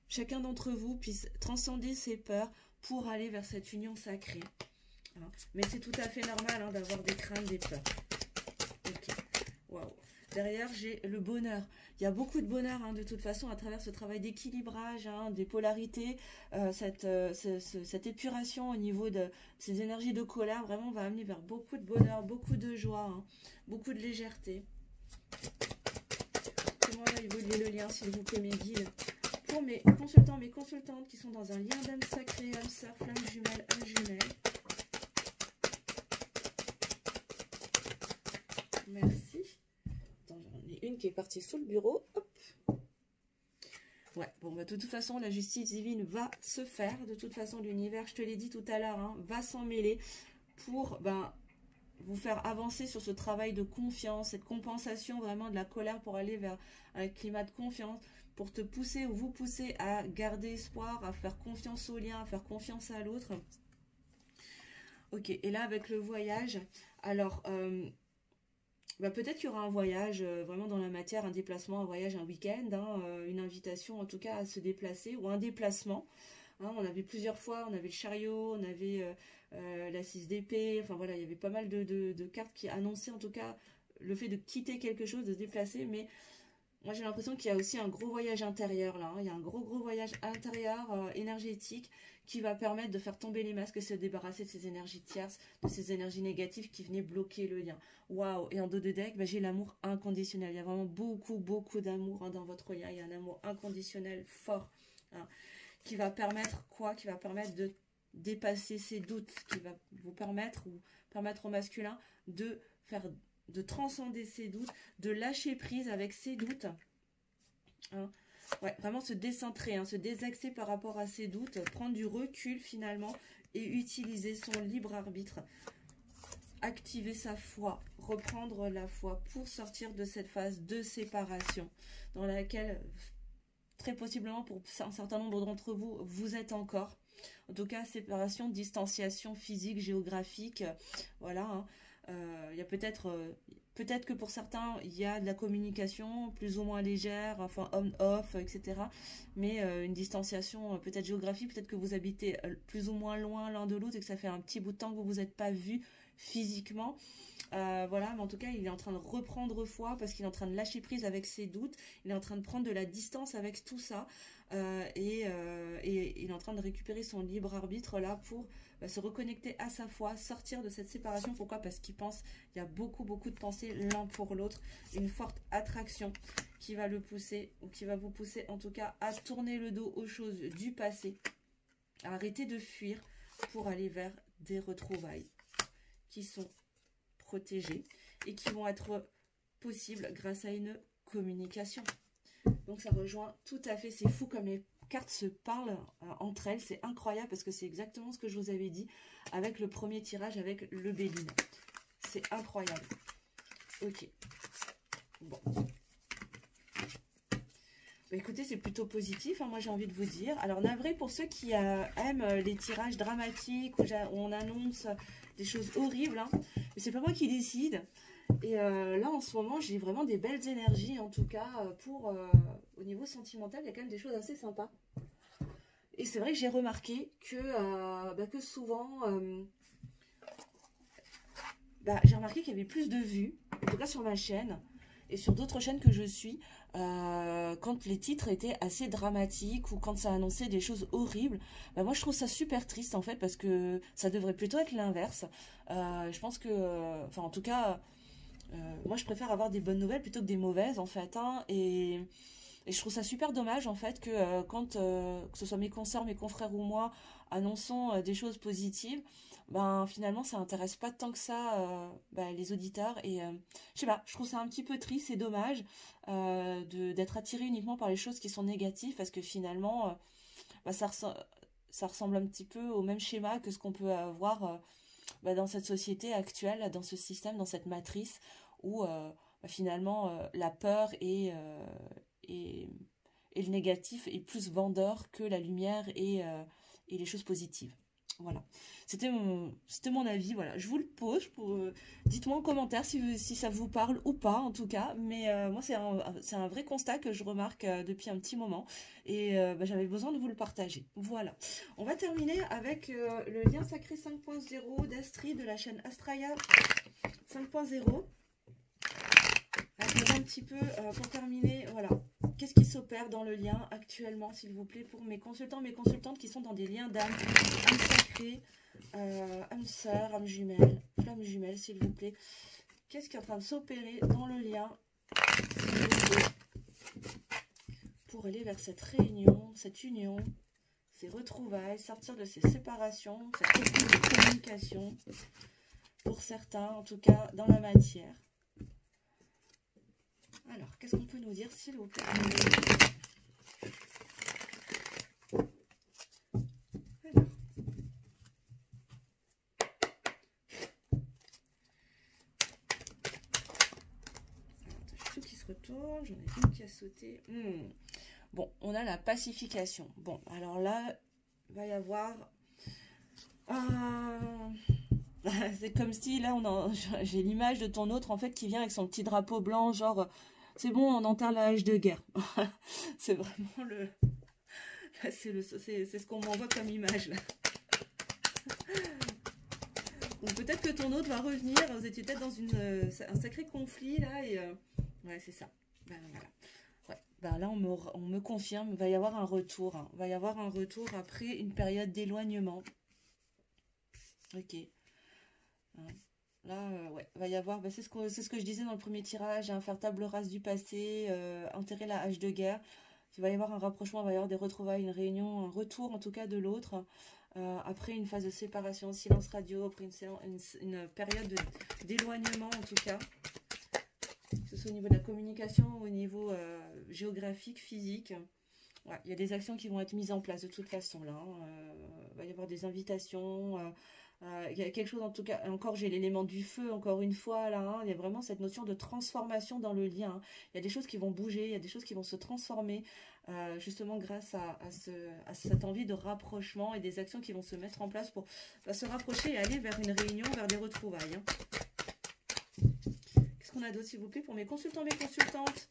A: chacun d'entre vous puisse transcender ses peurs pour aller vers cette union sacrée. Hein. Mais c'est tout à fait normal, hein, d'avoir des craintes, des peurs. Ok, waouh. Derrière, j'ai le bonheur. Il y a beaucoup de bonheur, hein, de toute façon, à travers ce travail d'équilibrage, hein, des polarités, cette épuration au niveau de ces énergies de colère, vraiment, va amener vers beaucoup de bonheur, beaucoup de joie, hein, beaucoup de légèreté. Comment va évoluer le lien, s'il vous plaît, mes guides, pour mes consultants, mes consultantes qui sont dans un lien d'âme sacrée, âme sœur, flamme jumelle, âme jumelle. Merci. Attends, j'en ai une qui est partie sous le bureau. Hop. Ouais, bon, bah, de toute façon, la justice divine va se faire. De toute façon, l'univers, je te l'ai dit tout à l'heure, hein, va s'en mêler pour vous faire avancer sur ce travail de confiance, cette compensation vraiment de la colère pour aller vers un climat de confiance, pour te pousser ou vous pousser à garder espoir, à faire confiance au lien, à faire confiance à l'autre. Ok, et là, avec le voyage, alors... peut-être qu'il y aura un voyage vraiment dans la matière, un déplacement, un voyage, un week-end, hein, une invitation en tout cas à se déplacer ou un déplacement. Hein, on avait plusieurs fois, on avait le chariot, on avait la 6 d'épée, enfin voilà, il y avait pas mal de cartes qui annonçaient en tout cas le fait de quitter quelque chose, de se déplacer, mais moi j'ai l'impression qu'il y a aussi un gros voyage intérieur là, hein, il y a un gros voyage intérieur énergétique qui va permettre de faire tomber les masques et se débarrasser de ces énergies tierces, de ces énergies négatives qui venaient bloquer le lien. Waouh! Et en dos de deck, j'ai l'amour inconditionnel. Il y a vraiment beaucoup d'amour, hein, dans votre lien. Il y a un amour inconditionnel fort, hein, qui va permettre quoi? Qui va permettre de dépasser ses doutes, qui va vous permettre, ou permettre au masculin de faire de transcender ses doutes, de lâcher prise avec ses doutes. Hein. Ouais, vraiment se décentrer, hein, se désaxer par rapport à ses doutes, prendre du recul finalement et utiliser son libre arbitre. Activer sa foi, reprendre la foi pour sortir de cette phase de séparation dans laquelle, très possiblement pour un certain nombre d'entre vous, vous êtes encore. En tout cas, séparation, distanciation physique, géographique, voilà. Hein. Il y a peut-être que pour certains, il y a de la communication plus ou moins légère, enfin on-off, etc. Mais une distanciation peut-être géographique, peut-être que vous habitez plus ou moins loin l'un de l'autre et que ça fait un petit bout de temps que vous vous êtes pas vus physiquement. Voilà, mais en tout cas, il est en train de reprendre foi parce qu'il est en train de lâcher prise avec ses doutes. Il est en train de prendre de la distance avec tout ça. Et il est en train de récupérer son libre arbitre là pour se reconnecter à sa foi, sortir de cette séparation. Pourquoi? Parce qu'il pense, il y a beaucoup de pensées l'un pour l'autre, une forte attraction qui va le pousser, ou qui va vous pousser en tout cas à tourner le dos aux choses du passé, à arrêter de fuir pour aller vers des retrouvailles qui sont protégées et qui vont être possibles grâce à une communication. Donc ça rejoint tout à fait, c'est fou comme les cartes se parlent entre elles, c'est incroyable parce que c'est exactement ce que je vous avais dit avec le premier tirage avec le Béline. C'est incroyable. Ok. Bon. Bah écoutez, c'est plutôt positif, hein, moi j'ai envie de vous dire. Alors navré pour ceux qui aiment les tirages dramatiques où on annonce des choses horribles, hein, mais c'est pas moi qui décide. Et là en ce moment j'ai vraiment des belles énergies en tout cas pour au niveau sentimental, il y a quand même des choses assez sympas. Et c'est vrai que j'ai remarqué que souvent j'ai remarqué qu'il y avait plus de vues, en tout cas sur ma chaîne et sur d'autres chaînes que je suis, quand les titres étaient assez dramatiques ou quand ça annonçait des choses horribles. Moi je trouve ça super triste en fait parce que ça devrait plutôt être l'inverse. Je pense que, enfin en tout cas, moi je préfère avoir des bonnes nouvelles plutôt que des mauvaises en fait. Hein, et je trouve ça super dommage en fait que quand, que ce soit mes consoeurs, mes confrères ou moi, annonçons des choses positives, finalement ça intéresse pas tant que ça les auditeurs. Et je sais pas, je trouve ça un petit peu triste et dommage d'être attiré uniquement par les choses qui sont négatives parce que finalement ça ressemble un petit peu au même schéma que ce qu'on peut avoir dans cette société actuelle, dans ce système, dans cette matrice où finalement la peur et, et le négatif est plus vendeur que la lumière et les choses positives. Voilà, c'était mon avis, voilà. Je vous le pose, dites-moi en commentaire si ça vous parle ou pas en tout cas, mais moi c'est un vrai constat que je remarque depuis un petit moment et j'avais besoin de vous le partager. Voilà, on va terminer avec le lien sacré 5.0 d'Astrid de la chaîne Astraya 5.0. Un petit peu pour terminer, voilà. Qu'est-ce qui s'opère dans le lien actuellement, s'il vous plaît, pour mes consultants, mes consultantes qui sont dans des liens d'âme, âme sacrée, âme sœur, âme jumelle, flamme jumelle, s'il vous plaît. Qu'est-ce qui est en train de s'opérer dans le lien, s'il vous plaît, pour aller vers cette réunion, cette union, ces retrouvailles, sortir de ces séparations, cette technique de communication, pour certains, en tout cas, dans la matière. Alors, qu'est-ce qu'on peut nous dire, s'il vous plaît? Alors. Tout qui se retourne, j'en ai une qui a sauté. Bon, on a la pacification. Bon, alors là, il va y avoir... c'est comme si, là, j'ai l'image de ton autre, en fait, qui vient avec son petit drapeau blanc, genre... C'est bon, on enterre la hache de guerre. C'est vraiment le... C'est ce qu'on m'envoie comme image, là. Donc peut-être que ton autre va revenir. Vous étiez peut-être dans un sacré conflit, là. Et ouais, c'est ça. Voilà. Ouais. Là, on me confirme, il va y avoir un retour. Hein. Il va y avoir un retour après une période d'éloignement. Ok. Hein. Là, ouais, va y avoir, c'est ce que je disais dans le premier tirage, faire table rase du passé, enterrer la hache de guerre. Il va y avoir un rapprochement, il va y avoir des retrouvailles, une réunion, un retour en tout cas de l'autre. Après une phase de séparation, silence radio, après une période d'éloignement en tout cas. Que ce soit au niveau de la communication, au niveau géographique, physique. Ouais, il y a des actions qui vont être mises en place de toute façon là. Il va y avoir des invitations. Il y a quelque chose en tout cas. Encore, j'ai l'élément du feu, encore une fois là. Il y a vraiment cette notion de transformation dans le lien. Il y a des choses qui vont bouger, il y a des choses qui vont se transformer. Justement grâce à cette envie de rapprochement et des actions qui vont se mettre en place pour se rapprocher et aller vers une réunion, vers des retrouvailles. Qu'est-ce qu'on a d'autre s'il vous plaît pour mes consultants, mes consultantes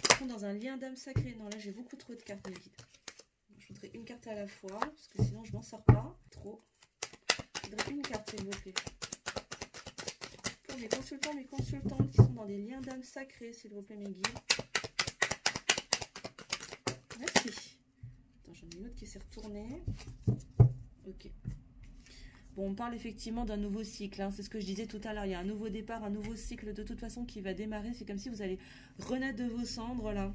A: qui sont dans un lien d'âme sacrée? Non, là j'ai beaucoup trop de cartes, mes guides. Je voudrais une carte à la fois parce que sinon je m'en sors pas trop. Je voudrais une carte s'il vous plaît. Pour mes consultants, mes consultantes qui sont dans des liens d'âme sacrée, s'il vous plaît mes guides. Merci. Attends, j'en ai une autre qui s'est retournée. Ok. Bon, on parle effectivement d'un nouveau cycle. Hein. C'est ce que je disais tout à l'heure. Il y a un nouveau départ, un nouveau cycle de toute façon qui va démarrer. C'est comme si vous allez renaître de vos cendres là.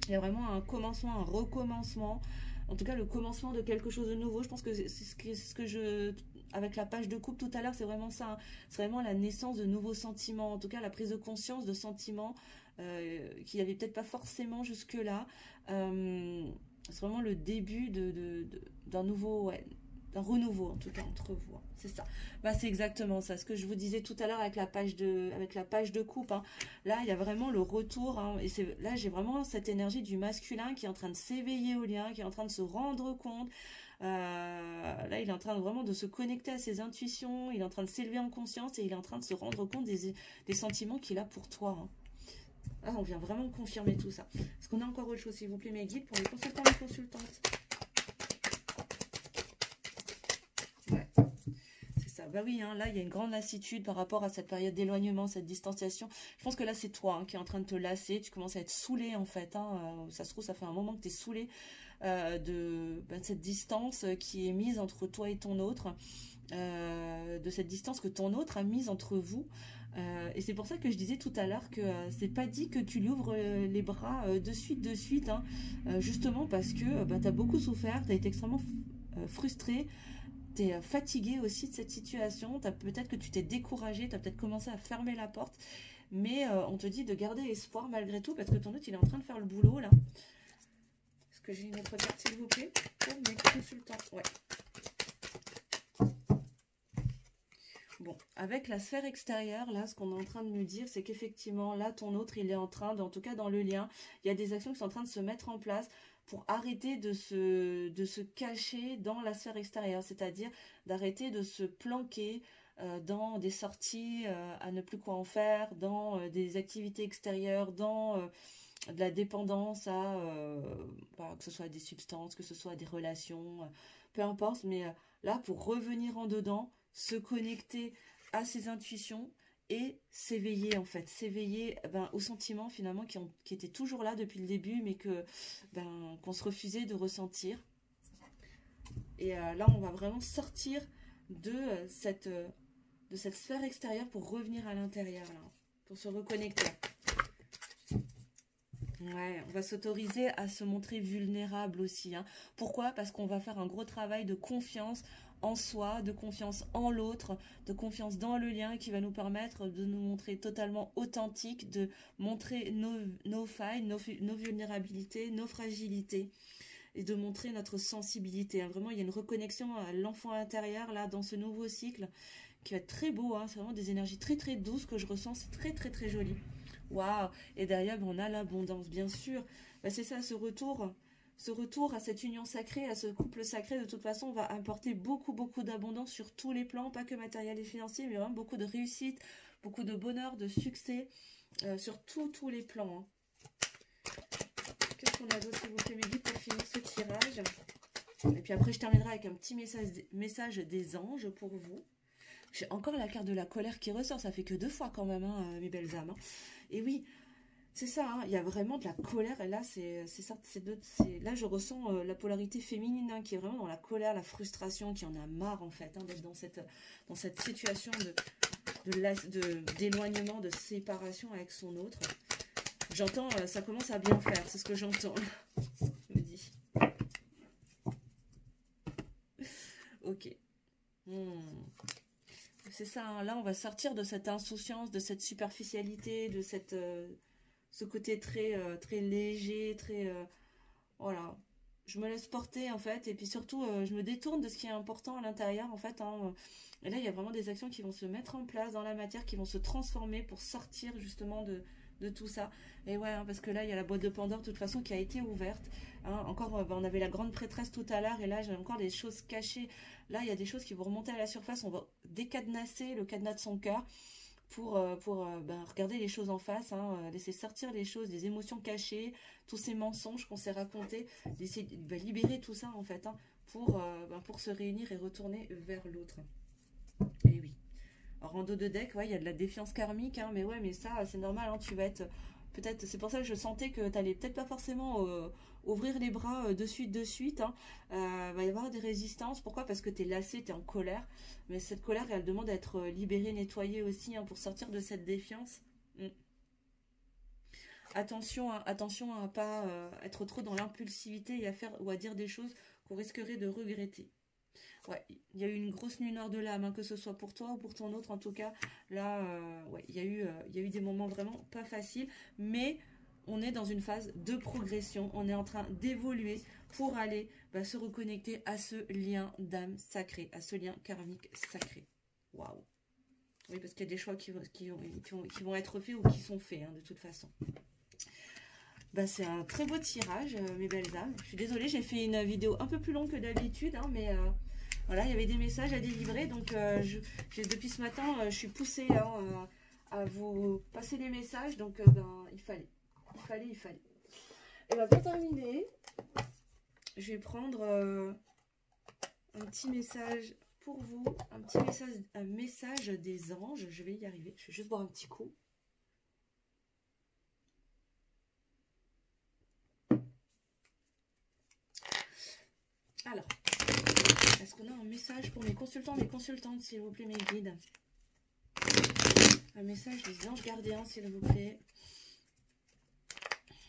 A: Il y a vraiment un commencement, un recommencement. En tout cas, le commencement de quelque chose de nouveau. Je pense que c'est ce que je... Avec la page de coupe tout à l'heure, c'est vraiment ça. Hein. C'est vraiment la naissance de nouveaux sentiments. En tout cas, la prise de conscience de sentiments qu'il n'y avait peut-être pas forcément jusque-là. C'est vraiment le début d'un nouveau... Ouais, d'un renouveau, en tout cas, entre vous. Hein. C'est ça. Bah, c'est exactement ça. Ce que je vous disais tout à l'heure avec la page de coupe. Hein. Là, il y a vraiment le retour. Hein, et là, j'ai vraiment cette énergie du masculin qui est en train de s'éveiller au lien, qui est en train de se rendre compte. Là, il est en train vraiment de se connecter à ses intuitions. Il est en train de s'élever en conscience et il est en train de se rendre compte des sentiments qu'il a pour toi. Hein. Ah, on vient vraiment confirmer tout ça. Est-ce qu'on a encore autre chose, s'il vous plaît, mes guides, pour les consultants et les consultantes? Ouais, c'est ça. Bah oui, hein, là, il y a une grande lassitude par rapport à cette période d'éloignement, cette distanciation. Je pense que là, c'est toi hein, qui est en train de te lasser. Tu commences à être saoulé, en fait. Hein. Ça se trouve, ça fait un moment que tu es saoulé de cette distance qui est mise entre toi et ton autre. De cette distance que ton autre a mise entre vous. Et c'est pour ça que je disais tout à l'heure que c'est pas dit que tu lui ouvres les bras de suite, hein, justement parce que tu as beaucoup souffert, tu as été extrêmement frustré, tu es fatigué aussi de cette situation, peut-être que tu t'es découragé, tu as peut-être commencé à fermer la porte, mais on te dit de garder espoir malgré tout parce que ton autre il est en train de faire le boulot là. Est-ce que j'ai une autre carte s'il vous plaît pour mes consultants? Ouais. Bon, avec la sphère extérieure, là, ce qu'on est en train de nous dire, c'est qu'effectivement, là, ton autre, il est en train, en tout cas dans le lien, il y a des actions qui sont en train de se mettre en place pour arrêter de se cacher dans la sphère extérieure, c'est-à-dire d'arrêter de se planquer dans des sorties à ne plus quoi en faire, dans des activités extérieures, dans de la dépendance à, que ce soit des substances, que ce soit des relations, peu importe, mais là, pour revenir en dedans, se connecter à ses intuitions et s'éveiller en fait, s'éveiller aux sentiments finalement qui étaient toujours là depuis le début mais qu'on se refusait de ressentir. Et là on va vraiment sortir de cette sphère extérieure pour revenir à l'intérieur, là, pour se reconnecter. Ouais, on va s'autoriser à se montrer vulnérable aussi. Hein. Pourquoi? Parce qu'on va faire un gros travail de confiance en soi, de confiance en l'autre, de confiance dans le lien qui va nous permettre de nous montrer totalement authentiques, de montrer nos failles, nos vulnérabilités, nos fragilités et de montrer notre sensibilité. Hein. Vraiment, il y a une reconnexion à l'enfant intérieur là dans ce nouveau cycle qui va être très beau. Hein. C'est vraiment des énergies très très douces que je ressens. C'est très très très joli. Waouh! Et derrière, on a l'abondance, bien sûr. C'est ça, ce retour à cette union sacrée, à ce couple sacré, de toute façon, va apporter beaucoup, beaucoup d'abondance sur tous les plans, pas que matériel et financier, mais vraiment beaucoup de réussite, beaucoup de bonheur, de succès, sur tous les plans. Hein. Qu'est-ce qu'on a d'autre, s'il vous plaît, mes guides, pour finir ce tirage? Et puis après, je terminerai avec un petit message des anges pour vous. J'ai encore la carte de la colère qui ressort, ça fait que 2 fois quand même, hein, mes belles âmes. Hein. Et oui, c'est ça, hein, il y a vraiment de la colère, et là, là je ressens la polarité féminine, hein, qui est vraiment dans la colère, la frustration, qui en a marre, en fait, hein, d'être dans cette situation d'éloignement, de séparation avec son autre. J'entends, ça commence à bien faire, c'est ce que j'entends. ok. C'est ça, hein. Là, on va sortir de cette insouciance, de cette superficialité, de ce côté très léger, voilà. Je me laisse porter, en fait, et puis surtout, je me détourne de ce qui est important à l'intérieur, en fait, hein. Et là, il y a vraiment des actions qui vont se mettre en place dans la matière, qui vont se transformer pour sortir, justement, de tout ça. Et ouais, hein, parce que là, il y a la boîte de Pandore, de toute façon, qui a été ouverte. Hein. Encore, on avait la grande prêtresse tout à l'heure, et là, j'ai encore des choses cachées. Là, il y a des choses qui vont remonter à la surface. On va décadenasser le cadenas de son cœur pour regarder les choses en face, hein, laisser sortir les choses, les émotions cachées, tous ces mensonges qu'on s'est racontés, libérer tout ça, en fait, hein, pour se réunir et retourner vers l'autre. Et oui. Alors, en dos de deck, ouais, il y a de la défiance karmique, hein, mais ouais, mais ça, c'est normal, hein, tu vas être... Peut-être, c'est pour ça que je sentais que tu n'allais peut-être pas forcément ouvrir les bras de suite, hein. Va y avoir des résistances. Pourquoi? Parce que tu es lassé, tu es en colère. Mais cette colère, elle demande à être libérée, nettoyée aussi, hein, pour sortir de cette défiance. Attention à ne pas être trop dans l'impulsivité et à faire ou à dire des choses qu'on risquerait de regretter. Ouais, il y a eu une grosse nuit noire de l'âme, hein, que ce soit pour toi ou pour ton autre, en tout cas. Là, ouais, il y a eu des moments vraiment pas faciles, mais on est dans une phase de progression. On est en train d'évoluer pour aller se reconnecter à ce lien d'âme sacré, à ce lien karmique sacré. Waouh! Oui, parce qu'il y a des choix qui vont être faits ou qui sont faits, hein, de toute façon. C'est un très beau tirage, mes belles âmes. Je suis désolée, j'ai fait une vidéo un peu plus longue que d'habitude, hein, mais voilà, il y avait des messages à délivrer, donc depuis ce matin, je suis poussée, hein, à vous passer les messages, donc il fallait. Et pour terminer, je vais prendre un petit message pour vous, un message des anges. Je vais y arriver, je vais juste boire un petit coup. Alors, est-ce qu'on a un message pour mes consultants, mes consultantes, s'il vous plaît, mes guides? Un message des anges gardiens, s'il vous plaît.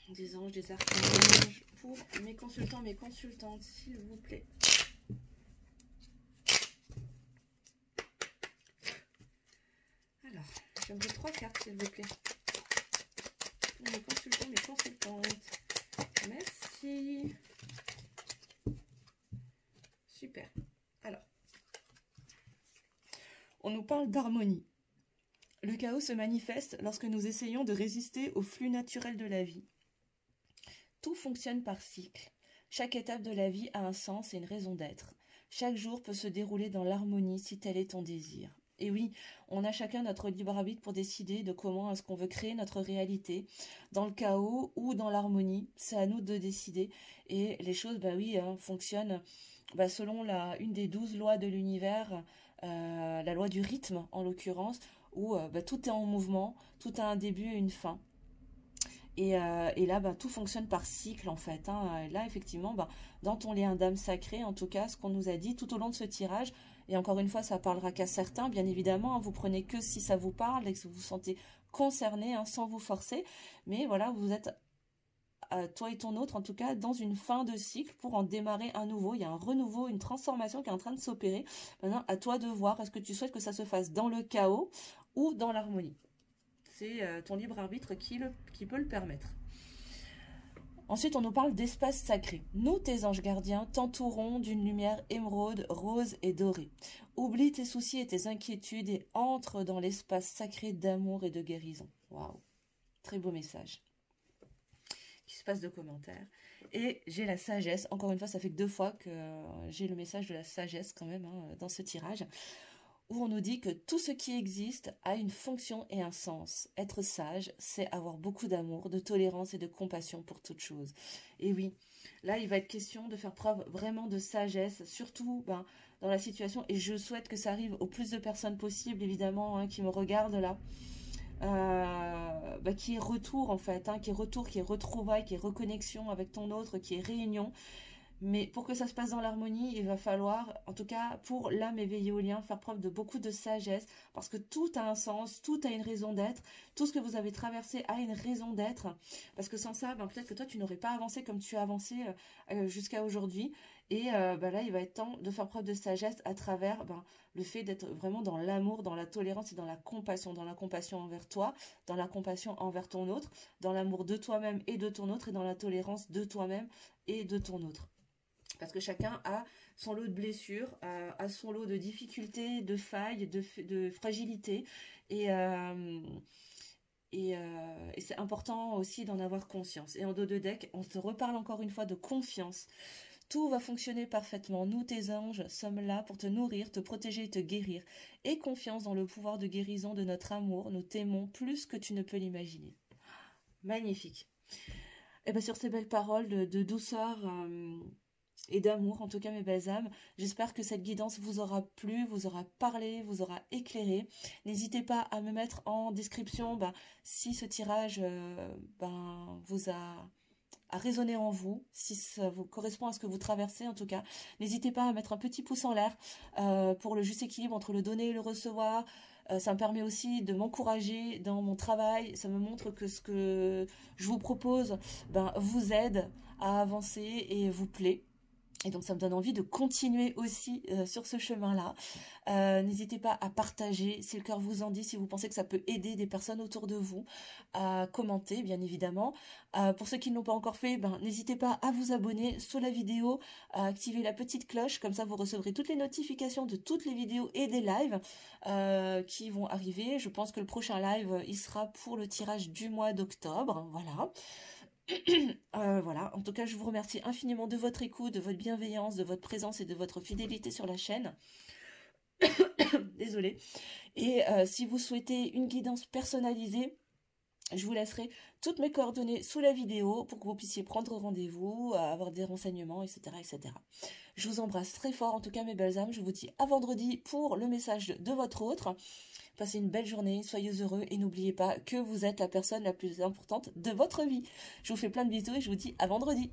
A: Des anges, des archanges, pour mes consultants, mes consultantes, s'il vous plaît. Alors, j'aimerais 3 cartes, s'il vous plaît. Pour mes consultants, mes consultantes. Merci. Super. Alors, on nous parle d'harmonie. Le chaos se manifeste lorsque nous essayons de résister au flux naturel de la vie. Tout fonctionne par cycle. Chaque étape de la vie a un sens et une raison d'être. Chaque jour peut se dérouler dans l'harmonie si tel est ton désir. Et oui, on a chacun notre libre arbitre pour décider de comment est-ce qu'on veut créer notre réalité, dans le chaos ou dans l'harmonie. C'est à nous de décider. Et les choses, fonctionnent selon une des 12 lois de l'univers, la loi du rythme en l'occurrence, où tout est en mouvement, tout a un début et une fin. Et là, tout fonctionne par cycle, en fait, hein. Là, effectivement, dans ton lien d'âme sacrée, en tout cas, ce qu'on nous a dit tout au long de ce tirage, et encore une fois, ça parlera qu'à certains, bien évidemment, hein, vous prenez que si ça vous parle et que vous vous sentez concerné, hein, sans vous forcer. Mais voilà, vous êtes, toi et ton autre, en tout cas, dans une fin de cycle pour en démarrer un nouveau. Il y a un renouveau, une transformation qui est en train de s'opérer. Maintenant, à toi de voir, est-ce que tu souhaites que ça se fasse dans le chaos ou dans l'harmonie? C'est ton libre arbitre qui peut le permettre. Ensuite, on nous parle d'espace sacré. Nous, tes anges gardiens, t'entourons d'une lumière émeraude, rose et dorée. Oublie tes soucis et tes inquiétudes et entre dans l'espace sacré d'amour et de guérison. Waouh, très beau message. Qui se passe de commentaires. Et j'ai la sagesse. Encore une fois, ça fait que 2 fois que j'ai le message de la sagesse quand même, hein, dans ce tirage, où on nous dit que tout ce qui existe a une fonction et un sens. Être sage, c'est avoir beaucoup d'amour, de tolérance et de compassion pour toute chose. Et oui, là, il va être question de faire preuve vraiment de sagesse, surtout dans la situation, et je souhaite que ça arrive au plus de personnes possible, évidemment, hein, qui me regardent là, qui est retour, en fait, hein, qui est retour, qui est retrouvaille, qui est reconnexion avec ton autre, qui est réunion. Mais pour que ça se passe dans l'harmonie, il va falloir, en tout cas pour l'âme éveillée au lien, faire preuve de beaucoup de sagesse, parce que tout a un sens, tout a une raison d'être, tout ce que vous avez traversé a une raison d'être, parce que sans ça, peut-être que toi tu n'aurais pas avancé comme tu as avancé jusqu'à aujourd'hui, Et là, il va être temps de faire preuve de sagesse à travers le fait d'être vraiment dans l'amour, dans la tolérance et dans la compassion envers toi, dans la compassion envers ton autre, dans l'amour de toi-même et de ton autre, et dans la tolérance de toi-même et de ton autre. Parce que chacun a son lot de blessures, a son lot de difficultés, de failles, de fragilités. Et, euh, et c'est important aussi d'en avoir conscience. Et en dos de deck, on te reparle encore une fois de confiance. Tout va fonctionner parfaitement. Nous, tes anges, sommes là pour te nourrir, te protéger et te guérir. Aie confiance dans le pouvoir de guérison de notre amour. Nous t'aimons plus que tu ne peux l'imaginer. Magnifique. Et bien sur ces belles paroles de douceur et d'amour, en tout cas mes belles âmes, j'espère que cette guidance vous aura plu, vous aura parlé, vous aura éclairé. N'hésitez pas à me mettre en description si ce tirage vous a résonné en vous, si ça vous correspond à ce que vous traversez en tout cas. N'hésitez pas à mettre un petit pouce en l'air pour le juste équilibre entre le donner et le recevoir. Ça me permet aussi de m'encourager dans mon travail. Ça me montre que ce que je vous propose vous aide à avancer et vous plaît. Et donc ça me donne envie de continuer aussi sur ce chemin-là. N'hésitez pas à partager si le cœur vous en dit, si vous pensez que ça peut aider des personnes autour de vous, à commenter bien évidemment. Pour ceux qui ne l'ont pas encore fait, n'hésitez pas à vous abonner sous la vidéo, à activer la petite cloche, comme ça vous recevrez toutes les notifications de toutes les vidéos et des lives qui vont arriver. Je pense que le prochain live, il sera pour le tirage du mois d'octobre, voilà. Voilà, en tout cas je vous remercie infiniment de votre écoute, de votre bienveillance, de votre présence et de votre fidélité sur la chaîne. Désolée. Et si vous souhaitez une guidance personnalisée, je vous laisserai toutes mes coordonnées sous la vidéo pour que vous puissiez prendre rendez-vous, avoir des renseignements, etc., etc. Je vous embrasse très fort, en tout cas mes belles âmes. Je vous dis à vendredi pour le message de votre autre. Passez une belle journée, soyez heureux et n'oubliez pas que vous êtes la personne la plus importante de votre vie. Je vous fais plein de bisous et je vous dis à vendredi.